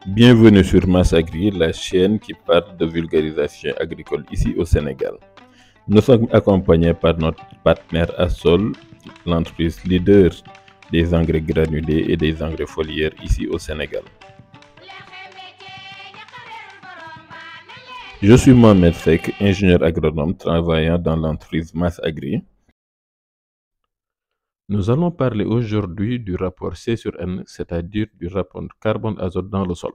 Bienvenue sur Massagri, la chaîne qui parle de vulgarisation agricole ici au Sénégal. Nous sommes accompagnés par notre partenaire Assol, l'entreprise leader des engrais granulés et des engrais foliaires ici au Sénégal. Je suis Mohamed Fek, ingénieur agronome travaillant dans l'entreprise Massagri. Nous allons parler aujourd'hui du rapport C sur N, c'est-à-dire du rapport carbone-azote dans le sol.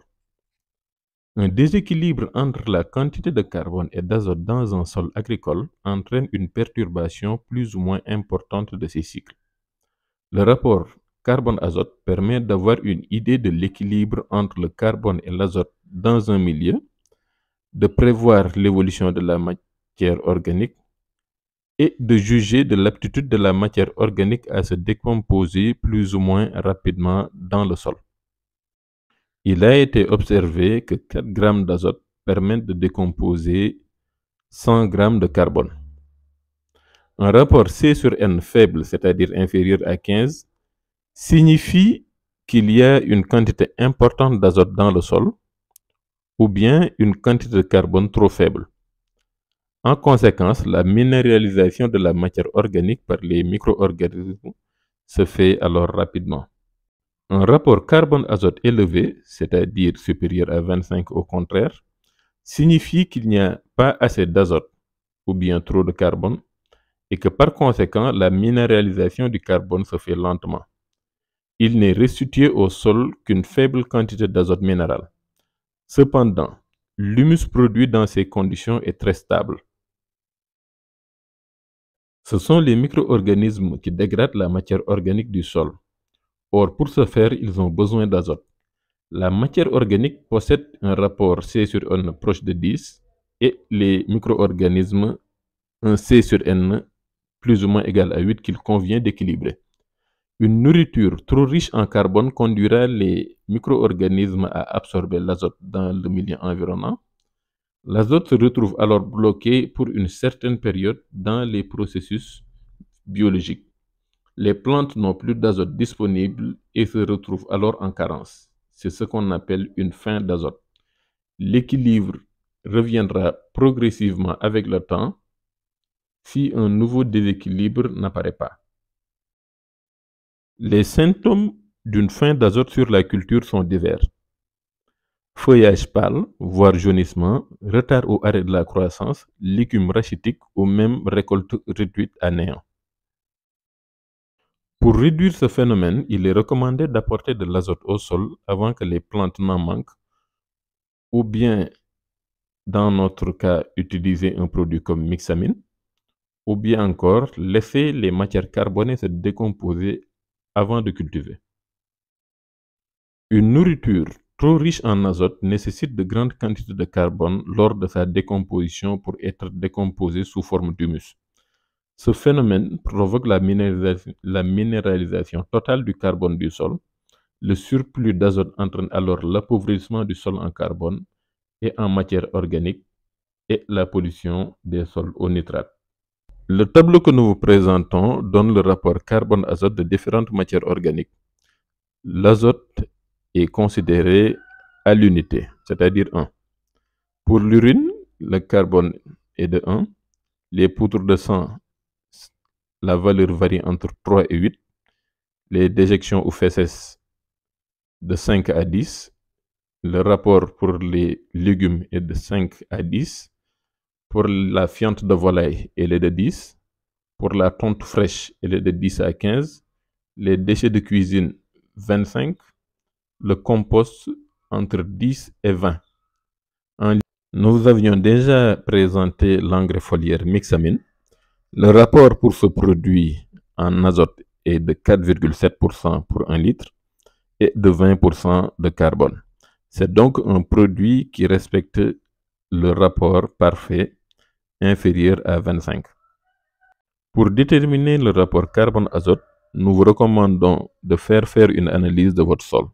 Un déséquilibre entre la quantité de carbone et d'azote dans un sol agricole entraîne une perturbation plus ou moins importante de ces cycles. Le rapport carbone-azote permet d'avoir une idée de l'équilibre entre le carbone et l'azote dans un milieu, de prévoir l'évolution de la matière organique et de juger de l'aptitude de la matière organique à se décomposer plus ou moins rapidement dans le sol. Il a été observé que 4 grammes d'azote permettent de décomposer 100 grammes de carbone. Un rapport C sur N faible, c'est-à-dire inférieur à 15, signifie qu'il y a une quantité importante d'azote dans le sol ou bien une quantité de carbone trop faible. En conséquence, la minéralisation de la matière organique par les micro-organismes se fait alors rapidement. Un rapport carbone-azote élevé, c'est-à-dire supérieur à 25 au contraire, signifie qu'il n'y a pas assez d'azote ou bien trop de carbone et que par conséquent, la minéralisation du carbone se fait lentement. Il n'est restitué au sol qu'une faible quantité d'azote minéral. Cependant, l'humus produit dans ces conditions est très stable. Ce sont les micro-organismes qui dégradent la matière organique du sol. Or, pour ce faire, ils ont besoin d'azote. La matière organique possède un rapport C sur N proche de 10 et les micro-organismes un C sur N plus ou moins égal à 8 qu'il convient d'équilibrer. Une nourriture trop riche en carbone conduira les micro-organismes à absorber l'azote dans le milieu environnant. L'azote se retrouve alors bloqué pour une certaine période dans les processus biologiques. Les plantes n'ont plus d'azote disponible et se retrouvent alors en carence. C'est ce qu'on appelle une fin d'azote. L'équilibre reviendra progressivement avec le temps si un nouveau déséquilibre n'apparaît pas. Les symptômes d'une fin d'azote sur la culture sont divers. Feuillage pâle, voire jaunissement, retard au arrêt de la croissance, légumes rachitiques ou même récolte réduite à néant. Pour réduire ce phénomène, il est recommandé d'apporter de l'azote au sol avant que les plantes n'en manquent, ou bien, dans notre cas, utiliser un produit comme Mixamine, ou bien encore laisser les matières carbonées se décomposer avant de cultiver. Une nourriture trop riche en azote nécessite de grandes quantités de carbone lors de sa décomposition pour être décomposée sous forme d'humus. Ce phénomène provoque la minéralisation totale du carbone du sol. Le surplus d'azote entraîne alors l'appauvrissement du sol en carbone et en matière organique et la pollution des sols au nitrate. Le tableau que nous vous présentons donne le rapport carbone-azote de différentes matières organiques. L'azote est considéré à l'unité, c'est-à-dire 1. Pour l'urine, le carbone est de 1. Les poudres de sang, la valeur varie entre 3 et 8. Les déjections ou fesses, de 5 à 10. Le rapport pour les légumes est de 5 à 10. Pour la fiente de volaille, elle est de 10. Pour la tonte fraîche, elle est de 10 à 15. Les déchets de cuisine, 25. Le compost, entre 10 et 20. Nous avions déjà présenté l'engrais foliaire Mixamine. Le rapport pour ce produit en azote est de 4,7% pour 1 litre et de 20% de carbone. C'est donc un produit qui respecte le rapport parfait inférieur à 25. Pour déterminer le rapport carbone-azote, nous vous recommandons de faire une analyse de votre sol.